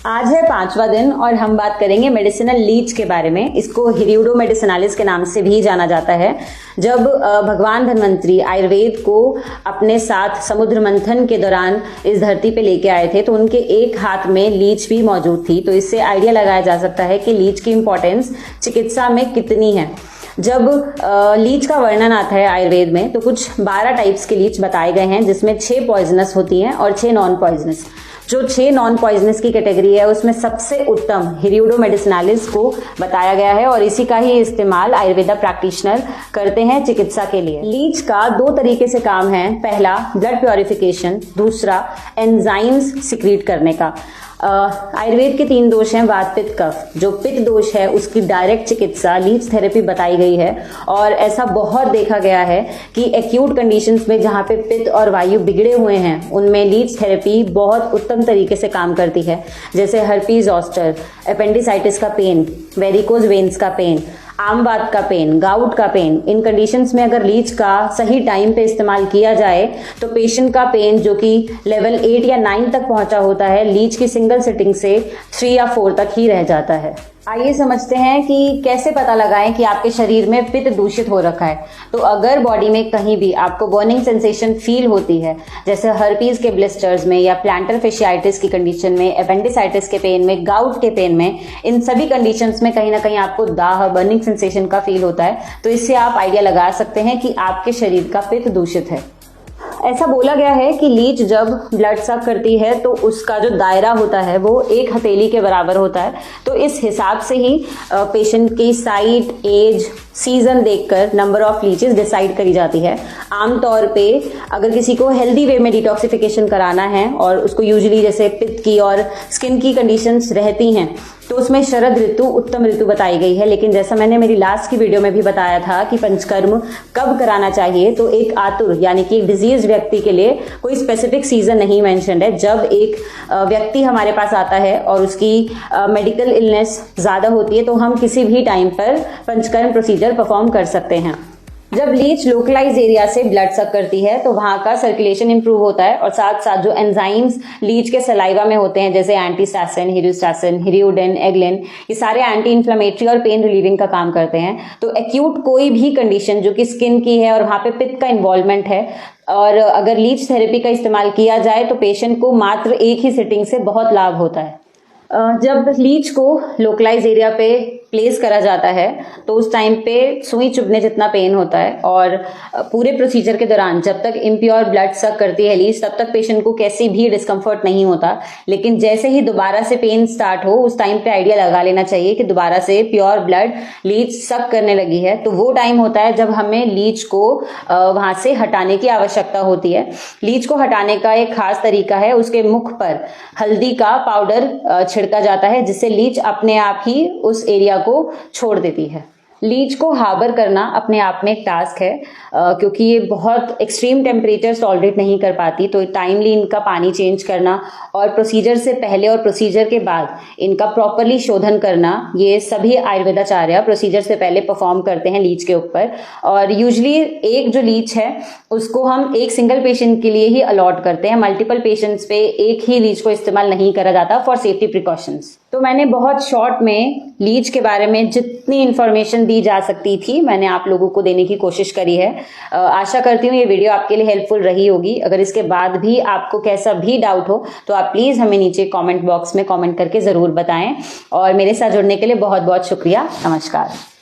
आज है 5वां दिन और हम बात करेंगे मेडिसिनल लीच के बारे में। इसको हिरियोडो मेडिसिनालिस के नाम से भी जाना जाता है। जब भगवान धन्वंतरी आयुर्वेद को अपने साथ समुद्र मंथन के दौरान इस धरती पे लेके आए थे तो उनके एक हाथ में लीच भी मौजूद थी। तो इससे आइडिया लगाया जा सकता है कि लीच की इंपॉर्टेंस चिकित्सा में कितनी है। जब लीच का वर्णन आता है आयुर्वेद में तो कुछ 12 टाइप्स के लीच बताए गए हैं, जिसमें 6 पॉइजनस होती हैं और 6 नॉन पॉइजनस। जो 6 नॉन पॉइजनस की कैटेगरी है उसमें सबसे उत्तम हिरियोडो मेडिसिनालिस को बताया गया है और इसी का ही इस्तेमाल आयुर्वेदा प्रैक्टिशनर करते हैं चिकित्सा के लिए। लीच का 2 तरीके से काम है। पहला ब्लड प्योरिफिकेशन, दूसरा एंजाइम्स सिक्रीट करने का। आयुर्वेद के 3 दोष हैं, वात पित्त कफ। जो पित्त दोष है उसकी डायरेक्ट चिकित्सा लीच थेरेपी बताई गई है और ऐसा बहुत देखा गया है कि एक्यूट कंडीशंस में जहां पे पित्त और वायु बिगड़े हुए हैं उनमें लीच थेरेपी बहुत उत्तम तरीके से काम करती है। जैसे हर्पीज जोस्टर, एपेंडिसाइटिस का पेन, वेरिकोज वेन्स का पेन, आम वात का पेन, गाउट का पेन। इन कंडीशंस में अगर लीच का सही टाइम पे इस्तेमाल किया जाए तो पेशेंट का पेन जो कि लेवल 8 या 9 तक पहुंचा होता है, लीच की सिंगल सिटिंग से 3 या 4 तक ही रह जाता है। आइए समझते हैं कि कैसे पता लगाएं कि आपके शरीर में पित्त दूषित हो रखा है। तो अगर बॉडी में कहीं भी आपको बर्निंग सेंसेशन फील होती है, जैसे हर्पीज के ब्लिस्टर्स में या प्लांटर फेशियाइटिस की कंडीशन में, एपेंडिसाइटिस के पेन में, गाउट के पेन में, इन सभी कंडीशंस में कहीं ना कहीं आपको दाह, बर्निंग सेंसेशन का फील होता है, तो इससे आप आइडिया लगा सकते हैं कि आपके शरीर का पित्त दूषित है। ऐसा बोला गया है कि लीच जब ब्लड सक करती है तो उसका जो दायरा होता है वो 1 हथेली के बराबर होता है। तो इस हिसाब से ही पेशेंट की साइट, एज, सीजन देखकर नंबर ऑफ लीचेस डिसाइड करी जाती है। आमतौर पे अगर किसी को हेल्दी वे में डिटॉक्सिफिकेशन कराना है और उसको यूजुअली जैसे पित्त की और स्किन की कंडीशंस रहती हैं तो उसमें शरद ऋतु उत्तम ऋतु बताई गई है। लेकिन जैसा मैंने मेरी लास्ट की वीडियो में भी बताया था कि पंचकर्म कब कराना चाहिए, तो एक आतुर यानी कि एक डिजीज व्यक्ति के लिए कोई स्पेसिफिक सीजन नहीं मेंशन्ड है। जब एक व्यक्ति हमारे पास आता है और उसकी मेडिकल इलनेस ज्यादा होती है तो हम किसी भी टाइम पर पंचकर्म प्रोसीजर परफॉर्म कर सकते हैं। जब लीच लोकलाइज एरिया से ब्लड सक करती है तो वहां का सर्कुलेशन इंप्रूव होता है और साथ साथ जो एंजाइम्स लीच के सलाइवा में होते हैं, जैसे एंटीस्टैसिन, हिरियोस्टैसिन, हिरियोडिन, एग्लिन, ये सारे एंटी इन्फ्लेमेटरी और पेन रिलीविंग का काम करते हैं। तो एक्यूट कोई भी कंडीशन जो कि स्किन की है और वहां पे पित्त का इन्वॉल्वमेंट है और अगर लीच थेरेपी का इस्तेमाल किया जाए तो पेशेंट को मात्र एक ही सिटिंग से बहुत लाभ होता है। जब लीच को लोकलाइज एरिया पे प्लेस करा जाता है तो उस टाइम पे सुई चुभने जितना पेन होता है और पूरे प्रोसीजर के दौरान जब तक इम्प्योर ब्लड सक करती है लीच तब तक पेशेंट को कैसी भी डिस्कम्फर्ट नहीं होता। लेकिन जैसे ही दोबारा से पेन स्टार्ट हो उस टाइम पे आइडिया लगा लेना चाहिए कि दोबारा से प्योर ब्लड लीच सक करने लगी है। तो वो टाइम होता है जब हमें लीच को वहां से हटाने की आवश्यकता होती है। लीच को हटाने का एक खास तरीका है, उसके मुख पर हल्दी का पाउडर छिड़का जाता है जिससे लीच अपने आप ही उस एरिया को छोड़ देती है। लीच को हार्बर करना अपने आप में एक टास्क है क्योंकि ये बहुत एक्सट्रीम टेम्परेचर टॉलरेट नहीं कर पाती। तो टाइमली इनका पानी चेंज करना और प्रोसीजर से पहले और प्रोसीजर के बाद इनका प्रॉपरली शोधन करना, ये सभी आयुर्वेदाचार्य प्रोसीजर से पहले परफॉर्म करते हैं लीच के ऊपर। और यूजुअली एक जो लीच है उसको हम एक सिंगल पेशेंट के लिए ही अलॉट करते हैं। मल्टीपल पेशेंट्स पे एक ही लीच को इस्तेमाल नहीं करा जाता फॉर सेफ्टी प्रिकॉशंस। तो मैंने बहुत शॉर्ट में लीच के बारे में जितनी इंफॉर्मेशन दी जा सकती थी मैंने आप लोगों को देने की कोशिश करी है। आशा करती हूँ ये वीडियो आपके लिए हेल्पफुल रही होगी। अगर इसके बाद भी आपको कैसा भी डाउट हो तो आप प्लीज हमें नीचे कमेंट बॉक्स में कमेंट करके जरूर बताएं। और मेरे साथ जुड़ने के लिए बहुत बहुत शुक्रिया। नमस्कार।